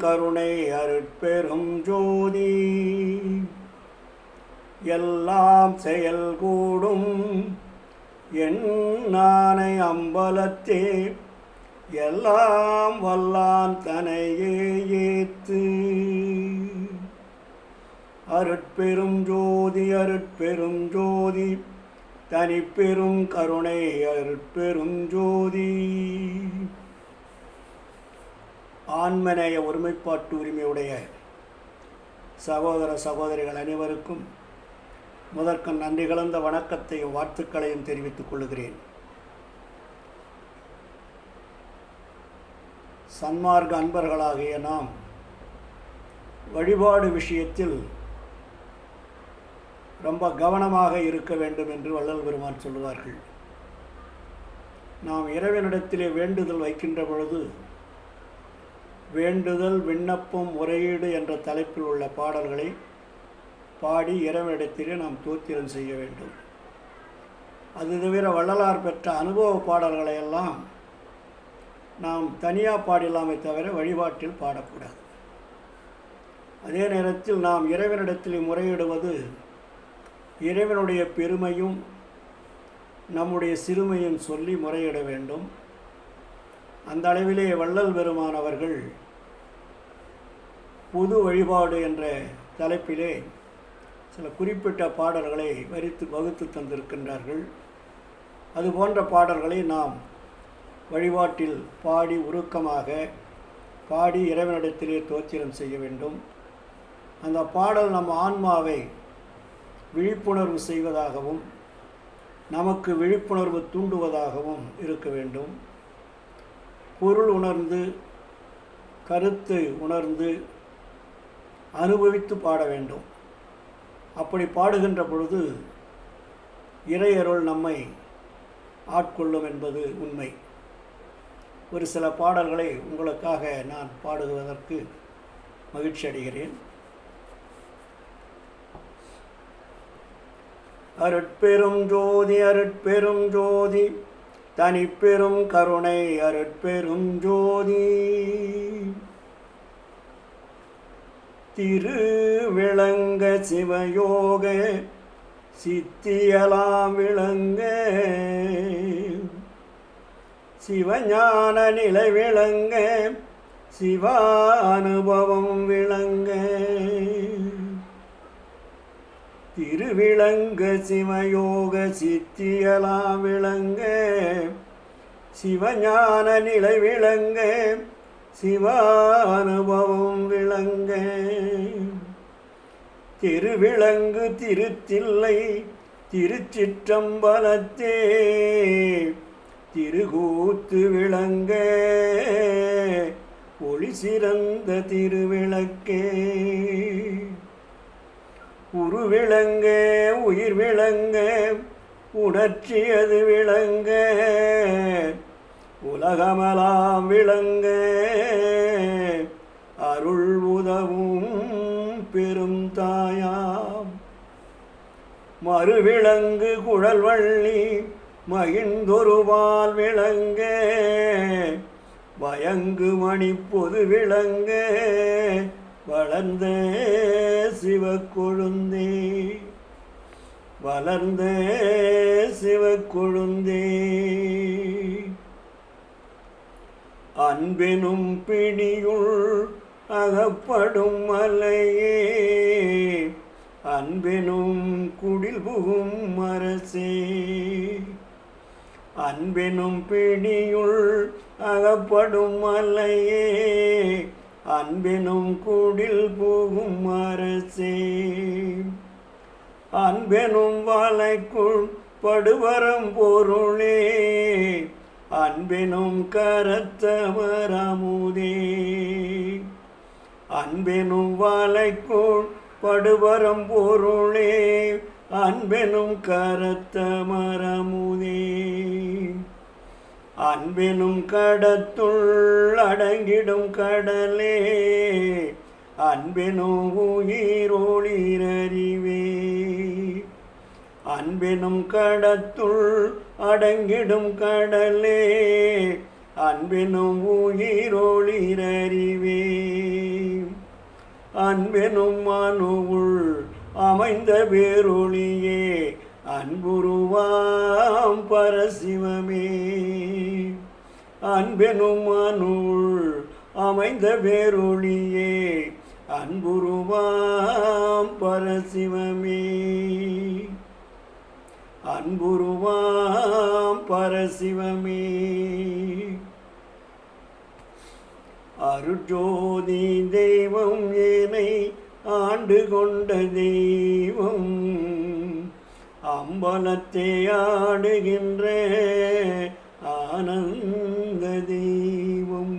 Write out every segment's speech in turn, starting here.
கருணை அருட்பெரும் ஜோதி எல்லாம் செயல் கூடும் என் நானை அம்பலத்தே எல்லாம் வல்லான் தனையே ஏத்து அருட்பெரும் ஜோதி அருட்பெரும் ஜோதி தனிப்பெரும் கருணை அருட்பெரும் ஜோதி. ஆன்மநேய ஒருமைப்பாட்டு உரிமையுடைய சகோதர சகோதரிகள் அனைவருக்கும் முதற்கண் நன்றி கலந்த வணக்கத்தையும் வாழ்த்துக்களையும் தெரிவித்துக் கொள்கிறேன். சன்மார்க்க அன்பர்களாகிய நாம் வழிபாடு விஷயத்தில் ரொம்ப கவனமாக இருக்க வேண்டும் என்று வள்ளல் பெருமான் சொல்லுவார்கள். நாம் இறைவனிடத்திலே வேண்டுதல் வைக்கின்ற பொழுது வேண்டுதல் விண்ணப்பம் முறையீடு என்ற தலைப்பில் உள்ள பாடல்களை பாடி இறைவனிடத்திலே நாம் தோத்திரம் செய்ய வேண்டும். அது தவிர வள்ளலார் பெற்ற அனுபவ பாடல்களை எல்லாம் நாம் தனியாக பாடலாமே தவிர வழிபாட்டில் பாடக்கூடாது. அதே நேரத்தில் நாம் இறைவனிடத்தில் முறையிடுவது இறைவனுடைய பெருமையும் நம்முடைய சிறுமையும் சொல்லி முறையிட வேண்டும். அந்த அளவிலே வள்ளல் பெருமான் அவர்கள் பொது வழிபாடு என்ற தலைப்பிலே சில குறிப்பிட்ட பாடல்களை வகுத்து தந்திருக்கின்றார்கள். அதுபோன்ற பாடல்களை நாம் வழிபாட்டில் பாடி உருக்கமாக பாடி இறைவனிடத்திலே தோத்திரம் செய்ய வேண்டும். அந்த பாடல் நம் ஆன்மாவை விழிப்புணர்வு செய்வதாகவும் நமக்கு விழிப்புணர்வு தூண்டுவதாகவும் இருக்க வேண்டும். பொருள் உணர்ந்து கருத்தை உணர்ந்து அனுபவித்து பாட வேண்டும். அப்படி பாடுகின்ற பொழுது இறையருள் நம்மை ஆட்கொள்ளும் என்பது உண்மை. ஒரு சில பாடல்களை உங்களுக்காக நான் பாடுவதற்கு மகிழ்ச்சி அடைகிறேன். அருட்பெரும் ஜோதி அருட்பெரும் ஜோதி தனிப்பெரும் கருணை அருட்பெரும் ஜோதி திருவிளங்க சிவயோக சித்தியலாம் விளங்க சிவஞான நிலை விளங்க சிவானுபவம் விளங்க திருவிளங்க சிவயோக சித்தியலாம் விளங்க சிவஞான நிலை விளங்க சிவானுபவம் விளங்க திருவிளங்கு திருத்தில்லை திருச்சிற்றம்பலத்தே திருக்கூத்து விளங்க ஒளி சிறந்த திருவிளக்கே உருவிளங்க உயிர் விளங்க உணர்ச்சியது விளங்க உலகமலாம் விளங்க அருள் உதவும் பெரும் தாயாம் மறுவிளங்கு குழல்வள்ளி மகிழ்ந்தொருபால் விளங்க பயங்கு மணி பொது விளங்க வளர்ந்த சிவக்கொழுந்தே வளர்ந்த சிவக்கொழுந்தே அன்பெனும் பிடியுள் அகப்படும் மலையே அன்பெனும் குடில் புகும் அரசே அன்பெனும் பிடியுள் அகப்படும் மலையே அன்பெனும் குடில் புகும் அரசே அன்பெனும் வலைக்குள் படுவரம் பொருளே அன்பெனும் கரத்தமரமுதே அன்பெனும் வலைக்குள் படுவரம் பொருளே அன்பெனும் கரத்தமரமுதே அன்பெனும் கடத்துள் அடங்கிடும் கடலே அன்பெனும் உயிரோளிரறிவே அன்பெனும் கடத்துள் அடங்கிடும் கடலே அன்பெனும் உயிரொளிரறிவே அன்பெனும் மனுவுள் அமைந்த பேரொளியே அன்புருவாம் பரசிவமே அன்பெனும் மனுவுள் அமைந்த பேரொளியே அன்புருவாம் பரசிவமே அன்புருவாம் பரசிவமே அருட்ஜோதி தெய்வம் ஏனை ஆண்டு கொண்ட தெய்வம் அம்பலத்தை ஆடுகின்ற ஆனந்த தெய்வம்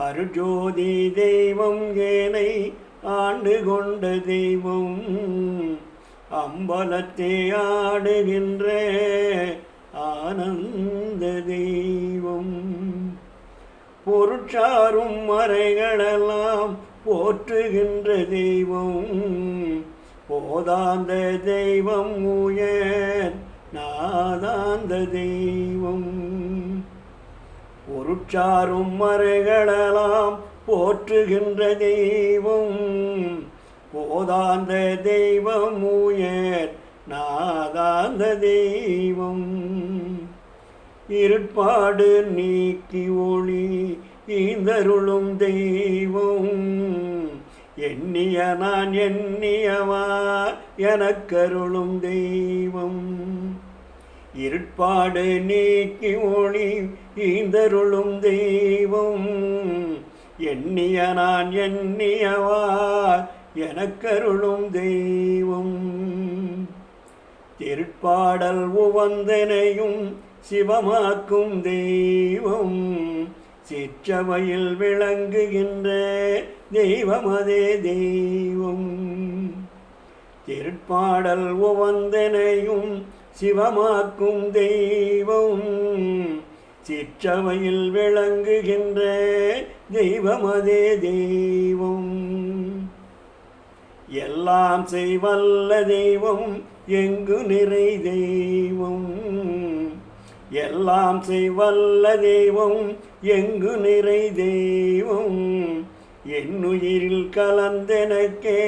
அருட்ஜோதி தெய்வம் ஏனை ஆண்டு கொண்ட தெய்வம் அம்பலத்தை ஆடுகின்ற ஆனந்த தெய்வம் பொருட்சாரும் மறைகளெல்லாம் போற்றுகின்ற தெய்வம் போதாந்த தெய்வம் உயர் நாதாந்த தெய்வம் பொருட்சாரும் மறைகளெல்லாம் போற்றுகின்ற தெய்வம் போதாந்த தெய்வம் உயர் நாதாந்த தெய்வம் இருட்பாடு நீக்கி ஒளி ஈந்தருளும் தெய்வம் எண்ணிய நான் எண்ணியவா எனக்கருளும் தெய்வம் இருட்பாடு நீக்கி ஒளி ஈந்தருளும் தெய்வம் எண்ணிய நான் எண்ணியவா எனக்கருளும் தெய்வம் திருப்பாடல் உவந்தனையும் சிவமாக்கும் தெய்வம் சிற்றவையில் விளங்குகின்ற தெய்வம் அதே தெய்வம் திருப்பாடல் உவந்தனையும் சிவமாக்கும் தெய்வம் சிற்றவையில் விளங்குகின்ற தெய்வம் அதே தெய்வம் எல்லாம் செய்வல்ல தெய்வம் எங்கு நிறை தெய்வம் எல்லாம் செய்வல்ல தெய்வம் எங்கு நிறை தெய்வம் என்னுயிரில் கலந்தெனக்கே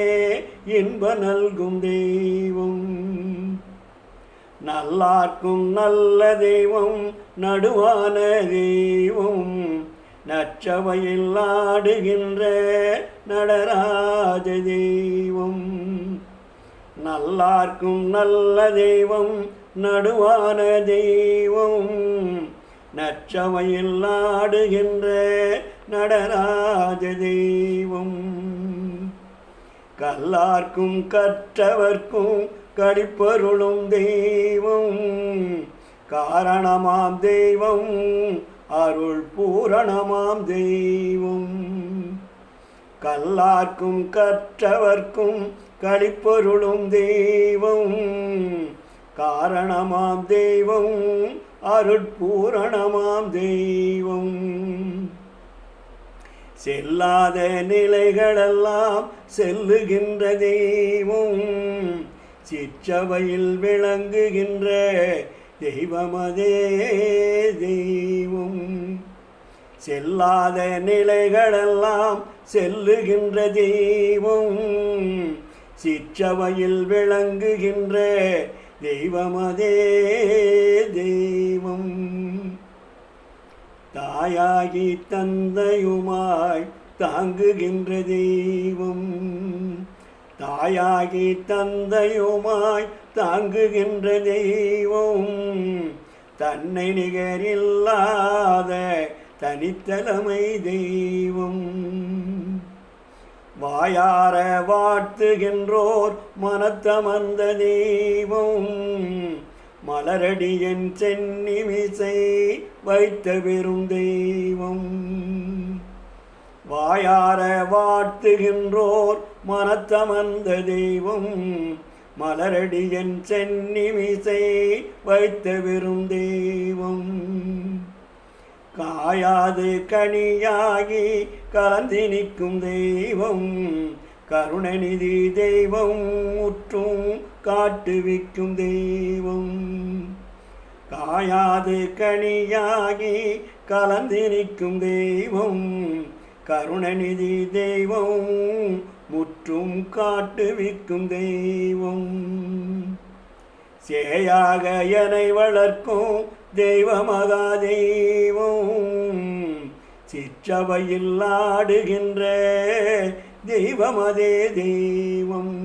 இன்ப நல்கும் தெய்வம் நல்லார்க்கும் நல்ல தெய்வம் நடுவான தெய்வம் நற்றவையில் ஆடுகின்ற நடராஜ தெய்வம் நல்லார்க்கும் நல்ல தெய்வம் நடுவான தெய்வம் நற்றவையில் ஆடுகின்ற நடராஜ தெய்வம் கல்லார்க்கும் கற்றவர்க்கும் கடிப்பருளும் தெய்வம் காரணமாம் தெய்வம் அருள் பூரணமாம் தெய்வம் கல்லார்க்கும் கற்றவர்க்கும் கடிப்பருளும் தெய்வம் காரணமாம் தெய்வம் அருட்பூரணமாம் தெய்வம் செல்லாத நிலைகளெல்லாம் செல்லுகின்ற தெய்வம் சிற்றவையில் விளங்குகின்ற தெய்வமதே தெய்வம் செல்லாத நிலைகளெல்லாம் செல்லுகின்ற தெய்வம் சிற்றவையில் விளங்குகின்ற தெய்வமதே தெய்வம் தாயாகி தந்தையுமாய் தாங்குகின்ற தெய்வம் தாயாகி தந்தையுமாய் தாங்குகின்ற தெய்வம் தன்னை நிகரில்லாத தனித்தலைமை தெய்வம் வாயார வாழ்த்துகின்றோர் மனத்தமர்ந்த தெய்வம் மலரடியின் சென்னிமிசை வைத்த பெரும் தெய்வம் வாயார வாழ்த்துகின்றோர் மனத்தமர்ந்த தெய்வம் மலரடியின் சென்னிமிசை வைத்த பெரும் தெய்வம் காயாது கனியாகி கலந்து நிற்கும் தெய்வம் கருணநிதி தெய்வம் முற்றும் காட்டுவிக்கும் தெய்வம் காயாது கனியாகி கலந்து நிற்கும் தெய்வம் கருணநிதி தெய்வம் முற்றும் காட்டுவிக்கும் தெய்வம் சேயாக எனை வளர்க்கும் தெய்வ மகா தெய்வம் சிற்றவையில் ஆடுகின்ற தெய்வமதே தெய்வம்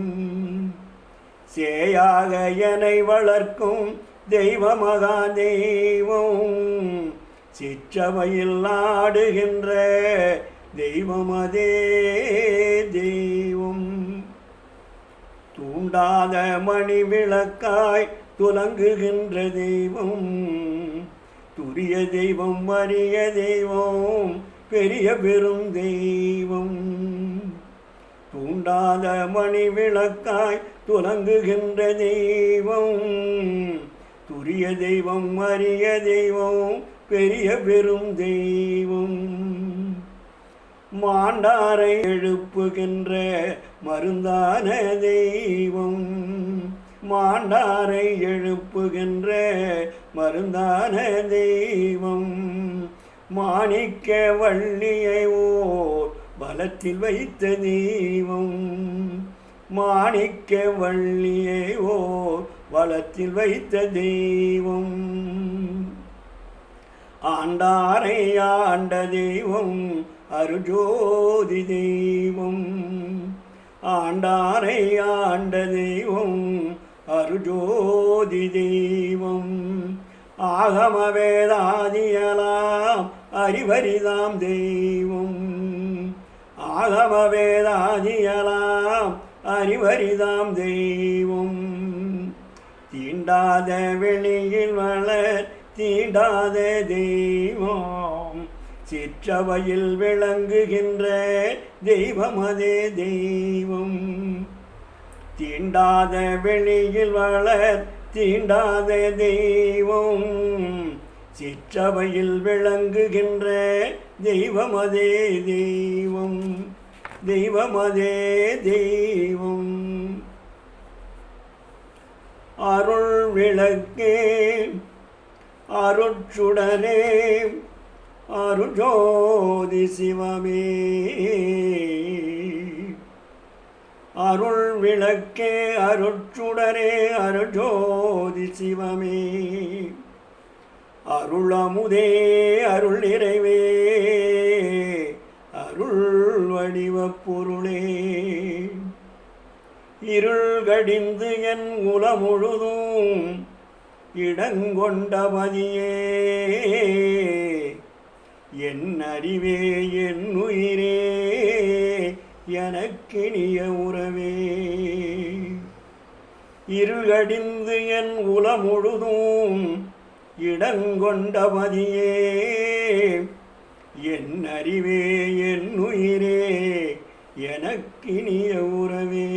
சேயாக எனை வளர்க்கும் தெய்வ மகா தெய்வம் சிற்றவையில் ஆடுகின்ற தெய்வமதே தெய்வம் தூண்டாத மணி விளக்காய் துலங்குகின்ற தெய்வம் துரிய தெய்வம் அரிய தெய்வம் பெரிய பெரும் தெய்வம் தூண்டாத மணி விளக்காய் துலங்குகின்ற தெய்வம் துரிய தெய்வம் அரிய தெய்வம் பெரிய பெரும் தெய்வம் மாண்டாரை எழுப்புகின்ற மருந்தான தெய்வம் மாண்டாரை எழுப்புகின்ற மருந்தான தெய்வம் மாணிக்க வள்ளியை ஓர் பலத்தில் வைத்த தெய்வம் மாணிக்க வள்ளியை ஓர் வலத்தில் வைத்த தெய்வம் ஆண்டாரை ஆண்ட தெய்வம் அருஜோதி தெய்வம் ஆண்டாரை ஆண்ட தெய்வம் அருஜோதி தெய்வம் ஆகம வேதாதியலாம் அறிவரிதாம் தெய்வம் ஆகம வேதாதியலாம் அறிவரிதாம் தெய்வம் தீண்டாத வெளியில் வளர் தீண்டாத தெய்வம் சிற்றவையில் விளங்குகின்ற தெய்வமதே தெய்வம் தீண்டாத வெளியில் வளர் தீண்டாத தெய்வம் சிற்றவையில் விளங்குகின்ற தெய்வமதே தெய்வம் தெய்வமதே தெய்வம் அருள் விளக்கே அருட்சுடரே அருஜோதி சிவமே அருள் விளக்கே அருட்சுடரே அருஜோதி சிவமே அருளமுதே அருள் நிறைவே அருள் வடிவப் பொருளே இருள் கடிந்து என் உலமுழுதும் இடங்கொண்டபதியே என் அறிவே என் உயிரே எனக்கினிய உறவே இருள்கடிந்து என் உலமுழுதும் இடங்கொண்டபதியே என் அறிவே என் உயிரே எனக்கினிய உறவே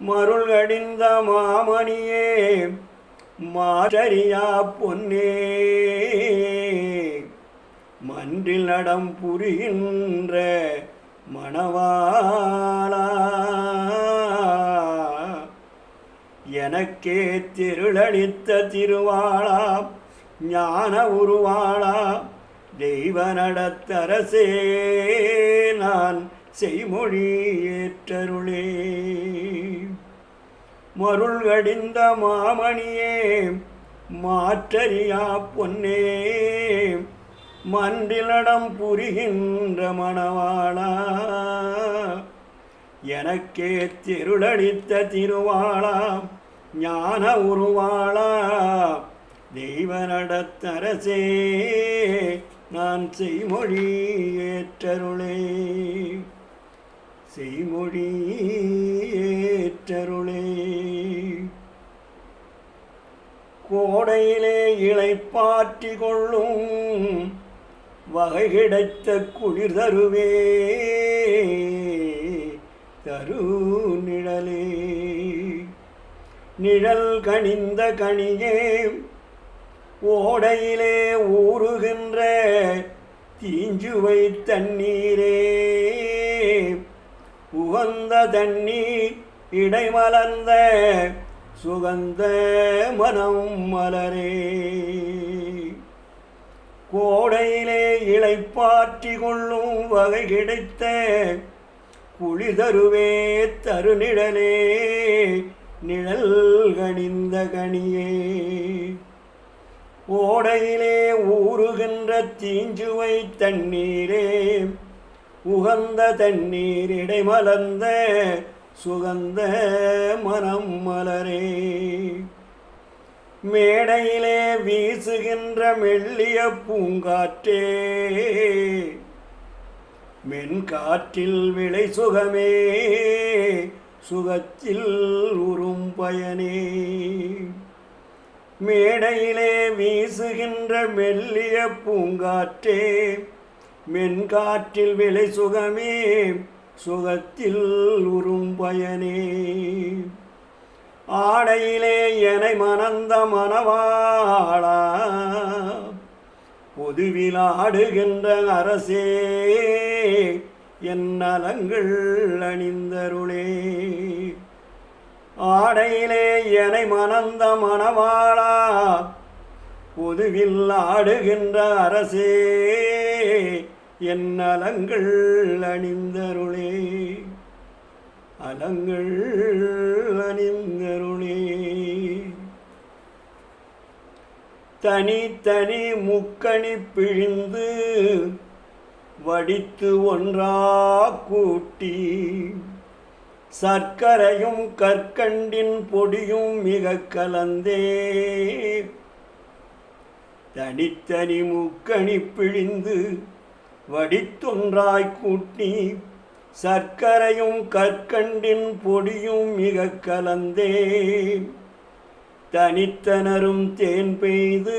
மருள்கடிந்த மாமணியே மாற்றறியா பொன்னே மன்றில் நடம் புரிகின்ற மணவாளா எனக்கே திருளளித்த திருவாளா ஞான உருவாளா தெய்வ நடத்தரசே நான் செய்மொழி ஏற்றருளே மருள்கடிந்த மாமணியே மாற்றறியா பொன்னே மன்றிலடம் புரிகின்ற மணவாளா எனக்கே திருளளித்த திருவாளா ஞான உருவாளா தெய்வ நடத்தரசே நான் செய்மொழி ஏற்றருளே செய்மொழி ஏற்றருளே கோடையிலே இளைப்பாற்றி கொள்ளும் வகை கிடைத்த குளிர் தருவே தரு நிழலே நிழல் கனிந்த கனியே ஓடையிலே ஊறுகின்ற தீஞ்சுவை தண்ணீரே உகந்த தண்ணீர் இடைமலர்ந்த சுகந்த மனம் மலரே. கோடையிலே இளைப்பாற்றி கொள்ளும் வகை கிடைத்த குளிதருவே தருநிழலே நிழல் கணிந்த கனியே. ஓடையிலே ஊறுகின்ற தீஞ்சுவை தண்ணீரே உகந்த தண்ணீர் இடைமலர்ந்த சுகந்த மனம் மலரே. மேடையிலே வீசுகின்ற மெல்லிய பூங்காற்றே மென்காற்றில் விளை சுகமே சுகத்தில் உறும் பயனே. மேடையிலே வீசுகின்ற மெல்லிய பூங்காற்றே மென்காற்றில் விளை சுகமே சுகத்தில் உறும் பயனே. ஆடையிலே எனை மணந்த மணவாளா பொதுவில் ஆடுகின்ற அரசே என் நலங்கள் அணிந்தருளே. ஆடையிலே எனை மணந்த மணவாளா பொதுவில் ஆடுகின்ற அரசே என் அலங்கள் அணிந்தருளே. அலங்கள் அணிந்தருளே. தனி தனி முக்கணி பிழிந்து வடித்து ஒன்றா கூட்டி சர்க்கரையும் கற்கண்டின் பொடியும் மிக கலந்தே. தனித்தனி முக்கணி பிழிந்து வடித்தொன்றாய் கூட்டி சர்க்கரையும் கற்கண்டின் பொடியும் மிக கலந்தே. தனித்தனரும் தேன் பெய்து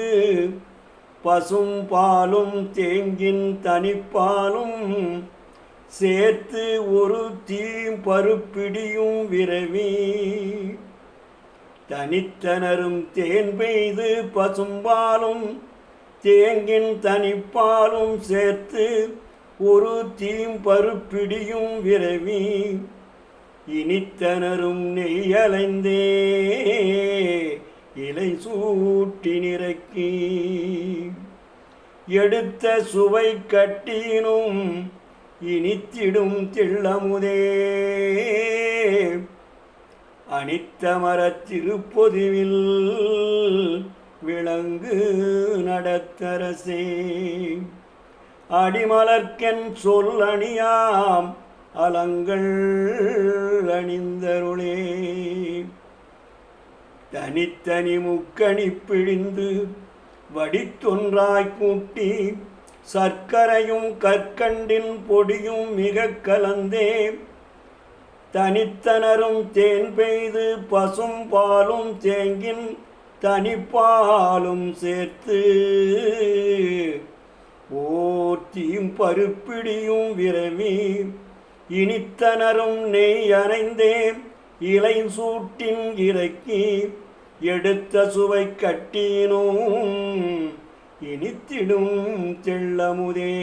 பசும் பாலும் தேங்கின் தனிப்பாலும் சேர்த்து ஒரு தீம்பருப்பிடியும் விரவி. தனித்தனரும் தேன் பெய்து பசும்பாலும் தேங்கின் தனிப்பாலும் சேர்த்து ஒரு தீம்பருப்பிடியும் விரவி. இனித்தனரும் நெய்யலைந்தே இலை சூட்டி நிறக்கி. எடுத்த சுவை கட்டினும் இனித்திடும் திள்ளமுதே அனித்த மரத்திருப்பொதுவில் விளங்கு நடத்தரசே. அடிமலர்க்கென் சொல் அணியாம் அலங்கள் அணிந்தருளே. தனித்தனி முக்கணி பிழிந்து வடித்தொன்றாய் கூட்டி சர்க்கரையும் கற்கண்டின் பொடியும் மிக கலந்தே. தனித்தனரும் தேன் பெய்து பசும் பாலும் தேங்கின் தனிப்பாலும் சேர்த்து ஓர் தீம்பருப்பிடியும் விரவி. இனித்தனரும் நெய் அணைந்தே இலை சூட்டின் இறக்கி. எடுத்த சுவை கட்டினும் இனித்திடும் தெள்ளமுதே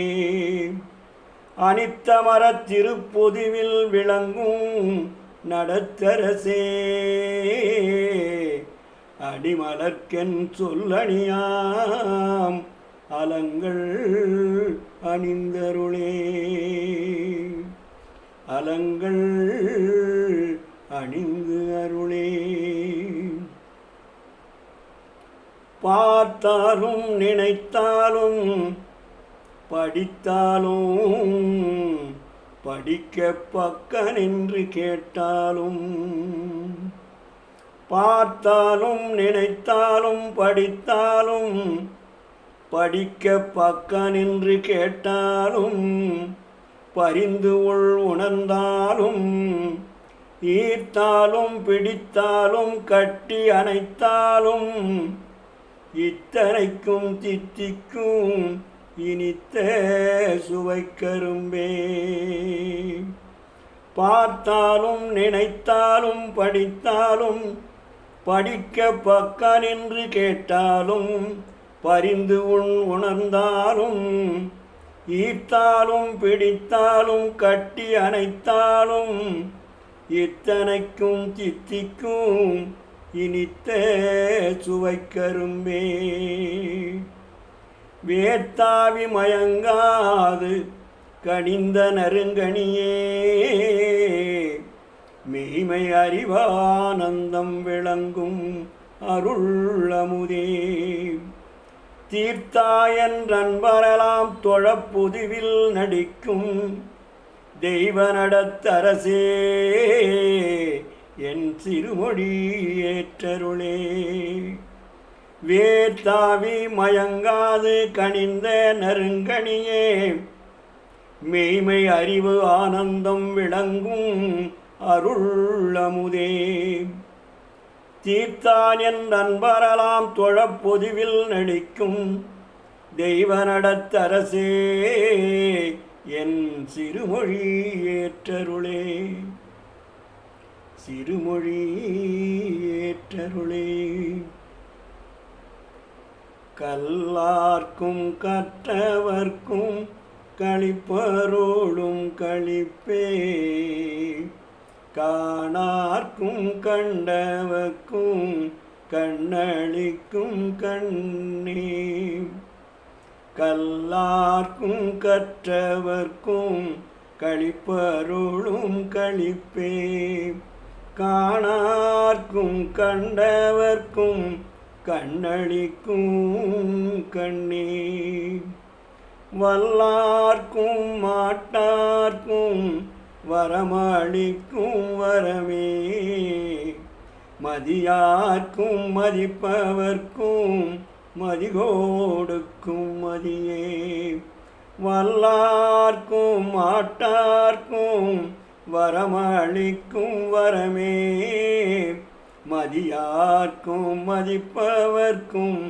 அனித்த மரத்திருப்பொதுவில் விளங்கும் நடத்தரசே. அடிமலர்க்கென் சொல்லணியாம் அலங்கள் அணிந்தருளே. அலங்கள் அணிந்து அருளே. பார்த்தாலும் நினைத்தாலும் படித்தாலும் படிக்க பக்கனென்று கேட்டாலும். பார்த்தாலும் நினைத்தாலும் படித்தாலும் படிக்க பக்கனென்று கேட்டாலும். பரிந்து உள் உணர்ந்தாலும் ஈர்த்தாலும் பிடித்தாலும் கட்டி அணைத்தாலும். இத்தனைக்கும் தித்திக்கும் இனித்த சுவைக்கரும்பே. பார்த்தாலும் நினைத்தாலும் படித்தாலும் படிக்க பக்கனென்று கேட்டாலும். பரிந்து உள் உணர்ந்தாலும் ஈர்த்தாலும் பிடித்தாலும் கட்டி அணைத்தாலும். இத்தனைக்கும் தித்திக்கும் இனித்த சுவைக்கரும்பே. வேர்த்தாவி மயங்காது கனிந்த நறுங்கனியே, மெய்மை அறிவானந்தம் விளங்கும் அருள் அமுதே. தீர்த்தாயன் நண்பரெல்லாம் தொழப்புதுவில் நடிக்கும் தெய்வ நடத்தரசே, என் சிறுமொழி ஏற்றருளே. வேர்த்தாவி மயங்காது கனிந்த நறுங்கனியே, மெய்மை அறிவு ஆனந்தம் விளங்கும் அருள் அமுதே. தீர்த்தான் என் நண்பரெல்லாம் தொழப்பொதுவில் நடிக்கும் தெய்வ நடத்தரசே, என் சிறுமொழி ஏற்றருளே. சிறுமொழி ஏற்றருளே. கல்லார்க்கும் கற்றவர்க்கும் களிப்பருளும் களிப்பே, காணார்க்கும் கண்டவர்க்கும் கண்ணளிக்கும் கண்ணே. கல்லார்க்கும் கற்றவர்க்கும் களிப்பருளும் களிப்பே, காணார்க்கும் கண்டவர்க்கும் கண்ணளிக்கும் கண்ணே. வல்லார்க்கும் மாட்டார்க்கும் வரமளிக்கும் வரமே, மதியார்க்கும் மதிப்பவர்க்கும் மதிகோடுக்கும் மதியே. வல்லார்க்கும் மாட்டார்க்கும் வரமளிக்கும் வரமே, மதியார்க்கும் மதிப்பவர்க்கும்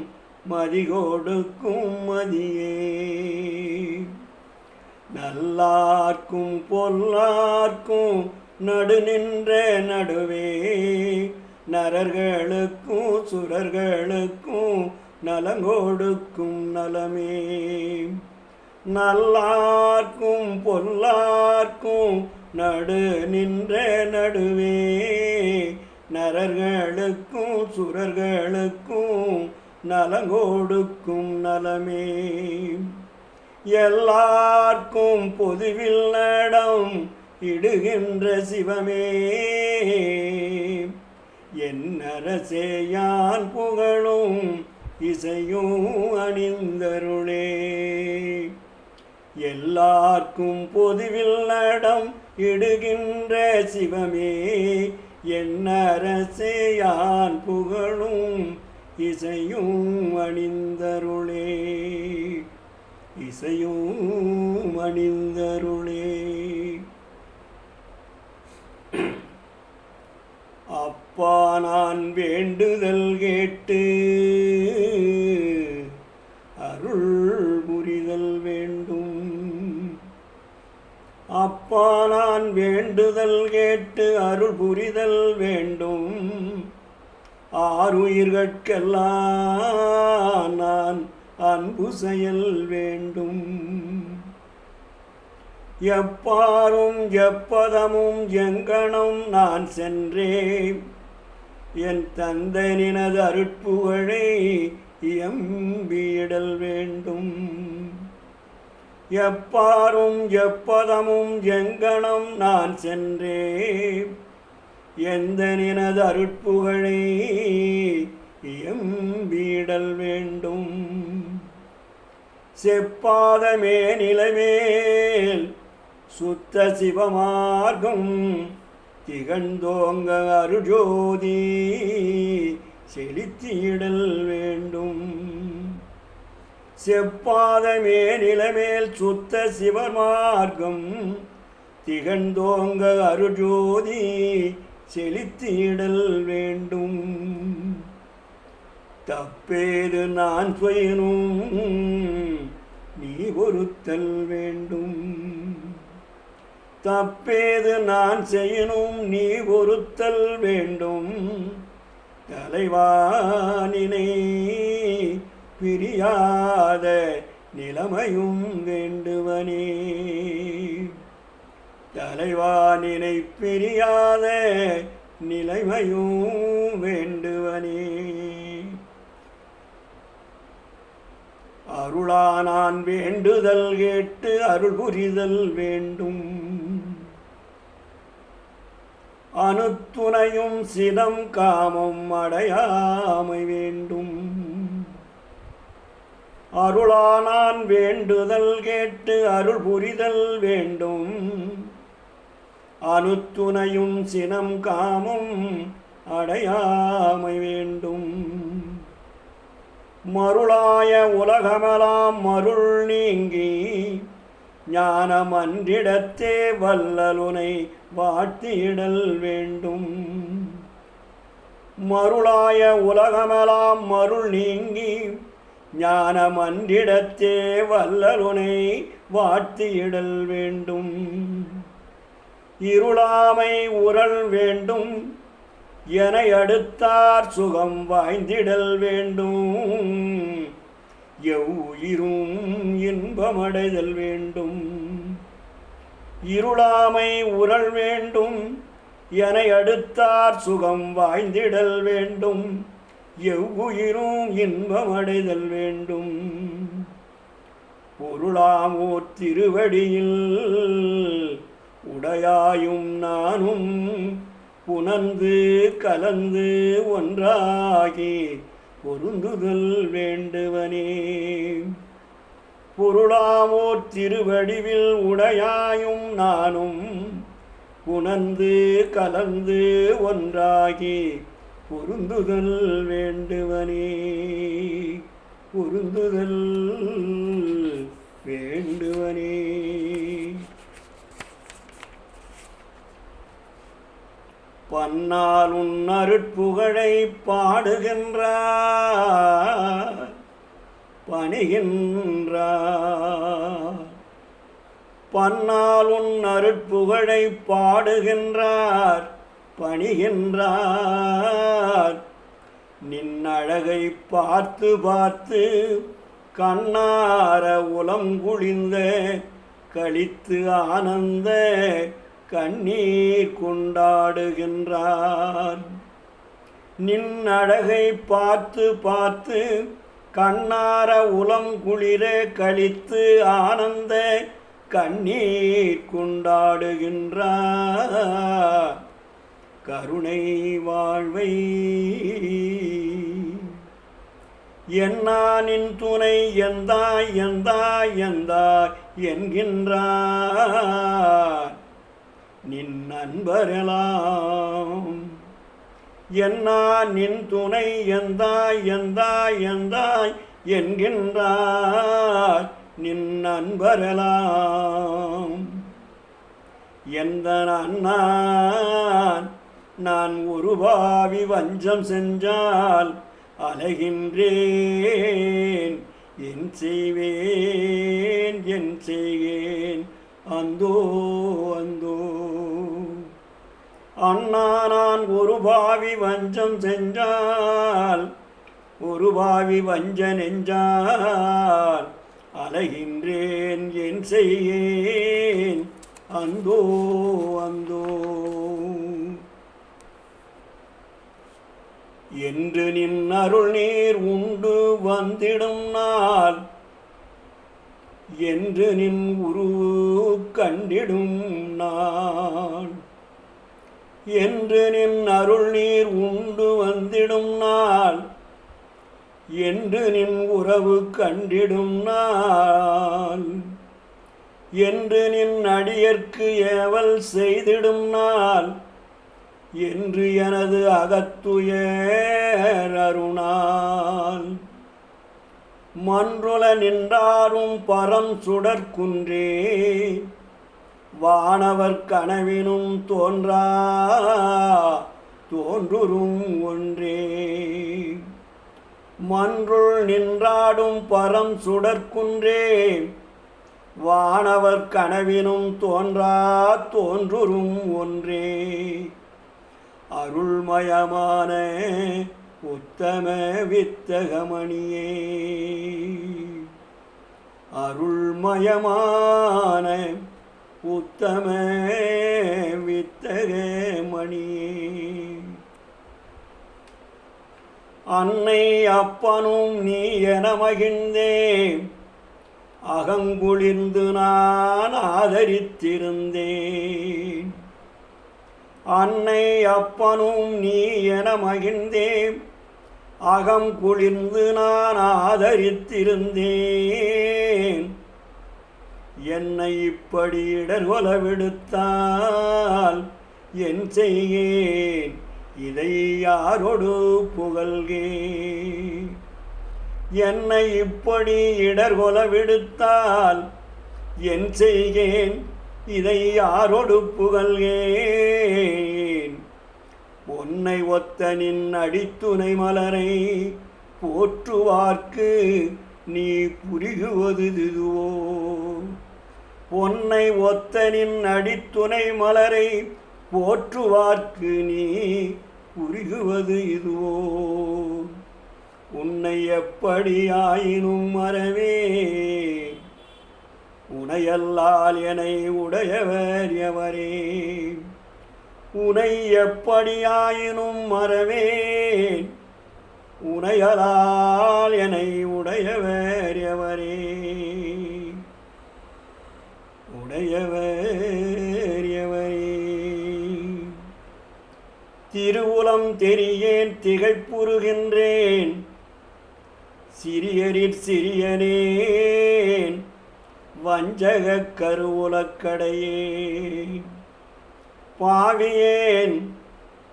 மதிகொடுக்கும் மதியே. நல்லார்க்கும் பொல்லார்க்கும் நடு நின்ற நடுவே, நரர்களுக்கும் சுரர்களுக்கும் நலங்கொடுக்கும் நலமே. நல்லார்க்கும் பொல்லார்க்கும் நடு நின்ற நடுவே, நரர்களுக்கும் சுரர்களுக்கும் நலங்கொடுக்கும் நலமே. எல்லார்க்கும் பொதுவில் நடம் இடுகின்ற சிவமே, என் அரசே யான் புகழும் இசையும் அணிந்தருளே. எல்லார்க்கும் பொதுவில் நடம் இடுகின்ற சிவமே, என் அரசே யான் புகழும் இசையும் அணிந்தருளே. இசையும் அணிந்தருளே. அப்பா நான் வேண்டுதல் கேட்டு அருள் புரிதல் வேண்டும். அப்பா நான் வேண்டுதல் கேட்டு அருள் புரிதல் வேண்டும். ஆருயிர்கட்கெல்லாம் நான் அன்பு செயல் வேண்டும். எப்பாரும் எப்பதமும் எங்கனம் நான் சென்றேன், என் தந்தனினது அருட்புகழை எம்பிடல் வேண்டும். எப்பாரும் எப்பதமும் எங்கனம் நான் சென்றேன், எந்தனினது அருட்புகழை எம்பிடல் வேண்டும். செப்பாதமே நிலைமேல் சுத்த சிவமார்க்கம் திகழ்ந்தோங்க அருஜோதி செழித்திடல் வேண்டும். செப்பாதமே நிலைமேல் சுத்த சிவமார்க்கம் திகழ்ந்தோங்க அருஜோதி செழித்திடல் வேண்டும். தப்பேது நான் செய்யணும் நீ ஒருத்தல் வேண்டும். தப்பேது நான் செய்யணும் நீ ஒருத்தல் வேண்டும். தலைவானினை பிரியாத நிலைமையும் வேண்டுவனே. தலைவானினை பிரியாத நிலைமையும் வேண்டுவனே. அருளானான் வேண்டுதல் கேட்டு அருள் புரிதல் வேண்டும். அணுத்துணையும் சினம் காமம் அடையாமை வேண்டும். அருளானான் வேண்டுதல் கேட்டு அருள் புரிதல் வேண்டும். அணுத்துணையும் சினம் காமம் அடையாமை வேண்டும். மருளாய உலகமெல்லாம் மருள் நீங்கி ஞானமன்றிடத்தே வல்லலுனை வாழ்த்திடல் வேண்டும். மருளாய உலகமெல்லாம் மருள் நீங்கி ஞானமன்றிடத்தே வல்லலுனை வாழ்த்திடல் வேண்டும். இருளாமை உறல் வேண்டும் என அடுத்தார் சுகம் வாய்ந்திடல் வேண்டும். எவ்வுயிரும் இன்பமடைதல் வேண்டும். இருளாமை உறல் வேண்டும் என அடுத்தார் சுகம் வாய்ந்திடல் வேண்டும். எவ்வுயிரும் இன்பமடைதல் வேண்டும். பொருளாமோர் திருவடியில் உடையாயும் நானும் புனந்து கலந்து ஒன்றாகி பொருந்துதல் வேண்டுவனே. பொருளாமோர் திருவடிவில் உடையாயும் நானும் புனந்து கலந்து ஒன்றாகி பொருந்துதல் வேண்டுவனே. பொருந்துதல் வேண்டுவனே. பன்னால் உன் அருட்புகழை பாடுகின்றார் பணிகின்றார். பன்னால் உன் அருட்புகழை பாடுகின்றார் பணிகின்றார். நின் அழகை பார்த்து பார்த்து கண்ணார உளம் குளிந்த களித்து ஆனந்த கண்ணீர் கொண்டாடுகின்றார். நின் அழகை பார்த்து பார்த்து கண்ணார உளம் குளிர களித்து ஆனந்த கண்ணீர் கொண்டாடுகின்றார். கருணை வாழ்வை என்னானின் துணை எந்தாய் எந்தாய் எந்தாய் என்கின்றார். நின் அன்பரெலாம் என்னா நின் துணை எந்தாய் எந்தாய் எந்தாய் என்கின்றார். நின் அன்பரெலாம் எந்த நான் ஒரு பாவி வஞ்சம் செஞ்சால் அலைகின்றேன். என் செய்வேன் என் செய்கேன் அந்தோ அந்தோ. அண்ணா நான் ஒரு பாவி வஞ்சம் செஞ்சால் ஒரு பாவி வஞ்ச நெஞ்சால் அலைகின்றேன் என் செய்கேன் அந்தோ அந்தோ. என்று நின் அருள் நீர் உண்டு வந்திடும் நாள் என்று நின் உருவு கண்டிடும் நாள். என்று நின் அருள் நீர் உண்டு வந்திடும் நாள் என்று நின் உறவு கண்டிடும் நாள். என்று நின் அடியர்க்கு ஏவல் செய்திடும் நாள் என்று எனது அகத்துயர் அருணால். மன்றுல நின்றாரும் பரம் சுடற்குன்றே வானவர் கனவினும் தோன்றா தோன்றுரும் ஒன்றே. மன்றுள் நின்றாடும் பரம் சுடற்குன்றே வானவர் கனவினும் தோன்றா தோன்றுரும் ஒன்றே. அருள்மயமான உத்தம வித்தகமணியே. அருள்மயமான உத்தம வித்தகமணியே. அன்னை அப்பனும் நீ என மகிழ்ந்தே அகங்குளிர்ந்து நான் ஆதரித்திருந்தேன். அன்னை அப்பனும் நீ என மகிழ்ந்தேன் அகம் குளிர்ந்து நான் ஆதரித்திருந்தேன். என்னை இப்படி இடர்கொல விடுத்தால் என் செய்கேன் இதை யாரோடு புகழ்கேன். என்னை இப்படி இடர்கொல விடுத்தால் என் செய்கேன் இதை யாரோடு புகழ்கேன். பொன்னை ஒத்த நின் அடித்துணை மலரை போற்றுவார்க்கு நீ புரிகுவது இதுவோ. பொன்னை ஒத்த நின் அடித்துணை மலரை போற்றுவார்க்கு நீ புரிகுவது இதுவோ. உன்னை எப்படியாயினும் மறவே உனையல்லால் என்னை உடையவர் எவரே. உனை எப்படியாயினும் மறவேன் உனையலால் என்னை உடையவர் எவரே. உடையவர் எவரே. திருவுளம் தெரியேன் திகைப்புறுகின்றேன் சிறியரிற் சிறியனேன் வஞ்சக கருவுலக்கடையே. பாவியேன்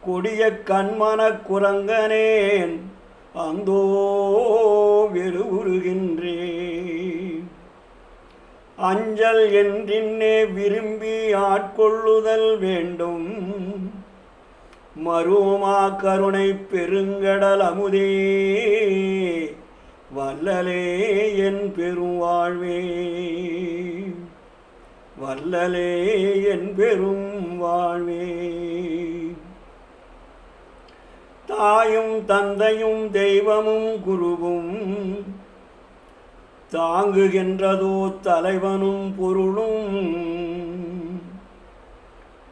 கொடிய கண்மன குரங்கனேன் அந்தோ வெறுவுறுகின்றேன். அஞ்சல் என்றின்னே விரும்பி ஆட்கொள்ளுதல் வேண்டும் மருமா கருணை பெருங்கடல் அமுதே வல்லலே என் பெரும் வாழ்வே. வல்லலே என் பெரும் வாழ்வே. தாயும் தந்தையும் தெய்வமும் குருவும் தாங்குகின்றதோ தலைவனும் பொருளும்.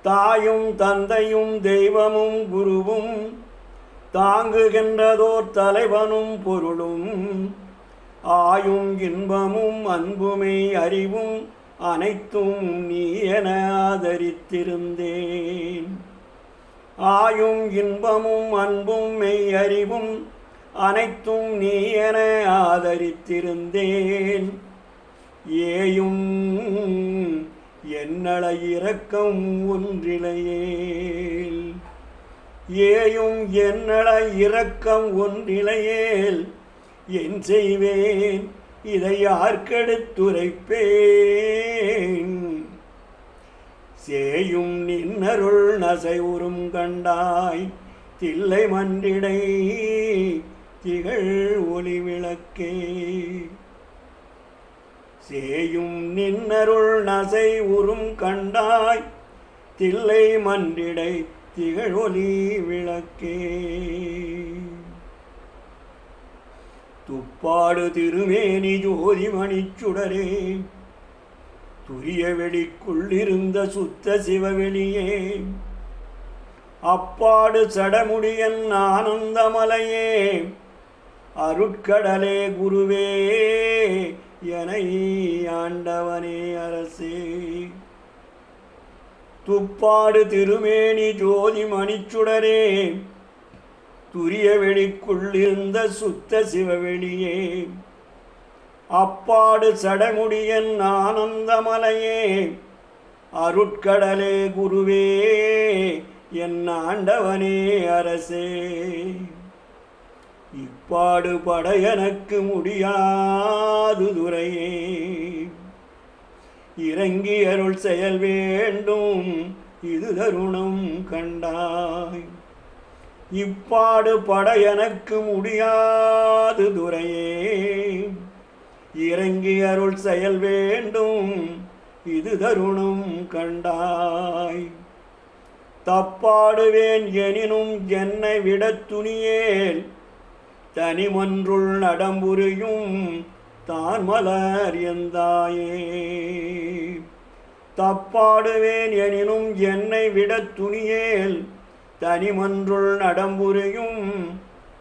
தாயும் தந்தையும் தெய்வமும் குருவும் தாங்குகின்றதோர் தலைவனும் பொருளும். ஆயும் இன்பமும் அன்புமை அறிவும் அனைத்தும் நீ என ஆதரித்திருந்தேன். ஆயும் இன்பமும் அன்பும் மெய் அறிவும் அனைத்தும் நீ என ஆதரித்திருந்தேன். ஏயும் என்னள இரக்கம் ஒன்றிலையேல். ஏயும் என்னள இரக்கம் ஒன்றிலையேல் என் செய்வேன் இதை யார்க்கெடுத்துரைப்பேன். சேயும் நின்னருள் நசை உறும் கண்டாய் தில்லை மன்றிடை திகழ் ஒளி விளக்கே. சேயும் நின்னருள் நசை உறும் கண்டாய் தில்லை மன்றிடை திகழ் ஒளி விளக்கே. துப்பாடு திருமேனி ஜோதி மணிச்சுடரே துரிய வெளிக்குள்ளிருந்த சுத்த சிவவெளியே. அப்பாடு சடமுடியன் ஆனந்தமலையே அருட்கடலே குருவே எனை ஆண்டவனே அரசே. துப்பாடு திருமேனி ஜோதி மணிச்சுடரே துரிய வெளிக்குள்ளிருந்த சுத்த சிவவெளியே. அப்பாடு சடமுடியன் ஆனந்தமலையே அருட்கடலே குருவே என் ஆண்டவனே அரசே. இப்பாடு பட எனக்கு முடியாது துரையே இறங்கி அருள் செயல் வேண்டும் இது தருணம் கண்டாய். இப்பாடு பட எனக்கு முடியாது துரையே இறங்கி அருள் செயல் வேண்டும் இது தருணம் கண்டாய். தப்பாடுவேன் எனினும் என்னை விட துணியேல் தனிமன்றுள் நடம்புரியும் தான் மலர் எந்தாயே. தப்பாடுவேன் எனினும் என்னை விட துணியேல் தனிமன்றுள் நடம்புரியும்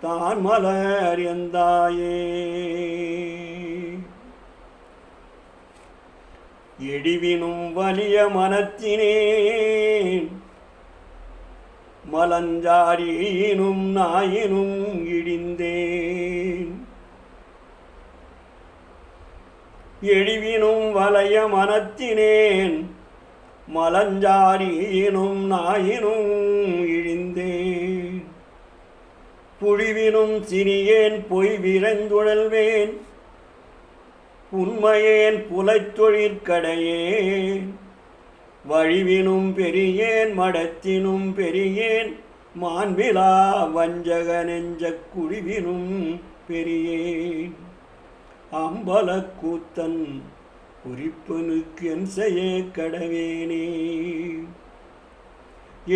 தான் மலர் எந்தாயே. எடிவினும் வலிய மனத்தினேன் மலஞ்சாரியினும் நாயினும் இடிந்தேன். எழிவினும் வலைய மனத்தினேன் மலஞ்சாரியினும் நாயினும் இழிந்தேன். புழிவினும் சிறியேன் பொய் விரைந்துழல்வேன் உண்மையேன் புலைத்தொழிற்கடையேன். வழிவினும் பெரியேன் மடத்தினும் பெரியேன் மாண்பிலா வஞ்சக நெஞ்ச குழிவினும் பெரியேன். அம்பலக்கூத்தன் குறிப்பனுக்கு என் செய்ய கடவேனே.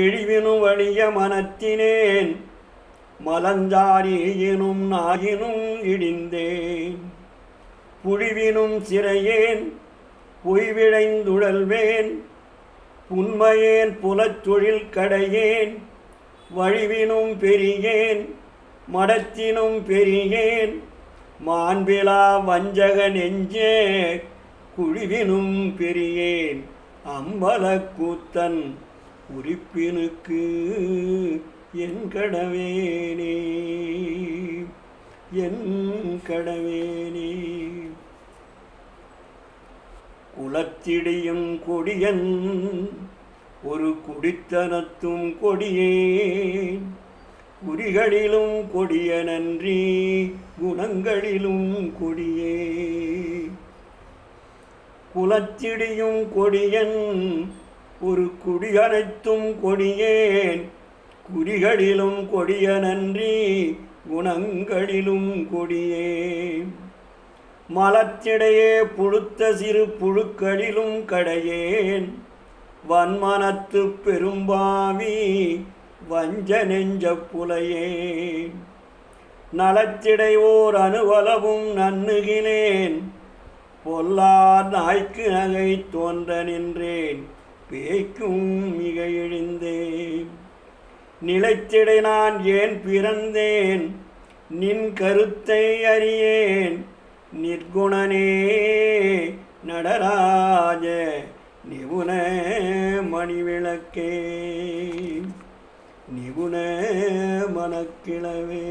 எழிவினும் வழிய மனத்தினேன் மலஞ்சாரியினும் நாயினும் இடிந்தேன். புழிவினும் சிறையேன் பொய்விழைந்துழல்வேன் உண்மையேன் புலத்தொழில் கடையேன். வழிவினும் பெரியேன் மடத்தினும் பெரியேன் மாண்பிலா வஞ்சக நெஞ்சே குழிவினும் பெரியேன். அம்பலக்கூத்தன் உறுப்பினுக்கு என் கடவேனே என் கடவேனே. குலத்திடியும் கொடியன் ஒரு குடித்தனத்தும் கொடியேன். குறிகளிலும் கொடிய நன்றி குணங்களிலும் கொடியே. குலத்திடியும் கொடியன் ஒரு குடியனைத்தும் கொடியேன். குறிகளிலும் கொடிய நன்றி குணங்களிலும் கொடியே. மலத்திடையே புழுத்த சிறு புழுக்களிலும் கடையேன். வன்மனத்து பெரும்பாவி வஞ்ச நெஞ்ச புலையேன். நலத்திடையோர் அணுவலவும் நன்னுகிலேன். பொல்லா நாய்க்கு நகை தோன்ற நின்றேன் பேய்க்கும் மிக இழிந்தேன். நிலைத்திடை நான் ஏன் பிறந்தேன் நின் கருத்தை அறியேன். நிர்குணனே நடராஜ நிபுண மணிவிளக்கே நிபுண மனக்கிழவே.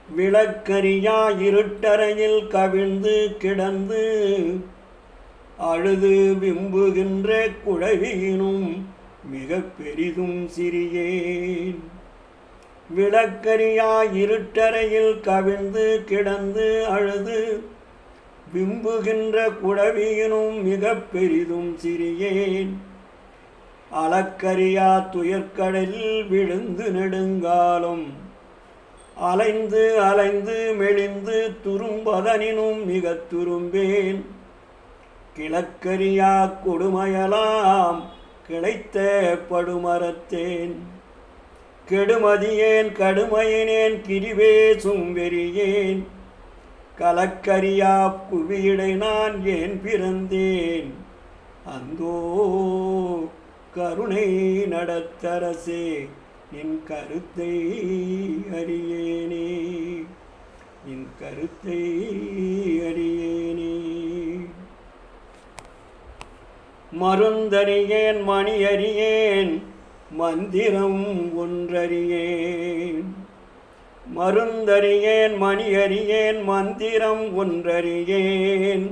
விளக்கரியா இருட்டறையில் கவிழ்ந்து கிடந்து அழுது விம்புகின்ற குழவியினும் மிக பெரிதும் சிறியேன். விளக்கரியா இருட்டறையில் கவிழ்ந்து கிடந்து அழுது விம்புகின்ற குழவியினும் மிக பெரிதும் சிறியேன். அளக்கரியா துயர்கடலில் விழுந்து நெடுங்காலம் அலைந்து அலைந்து மெலிந்து துரும்பதனினும் மிக துரும்பேன். கிழக்கரியா கொடுமையலாம் கிளைத்த படுமரத்தேன். கெடுமதியேன் கடுமையினேன் கிரிவேசும் வெறியேன். கலக்கரியா குவியடை நான் ஏன் பிறந்தேன். அந்தோ கருணை நடத்தரசே நின் கருத்தை அறியேனே நின் கருத்தை அறியேனே. மருந்தறியேன் மணி அறியேன் மந்திரம் ஒன்றறியேன். மருந்தறியேன் மணி அறியேன் மந்திரம் ஒன்றறியேன்.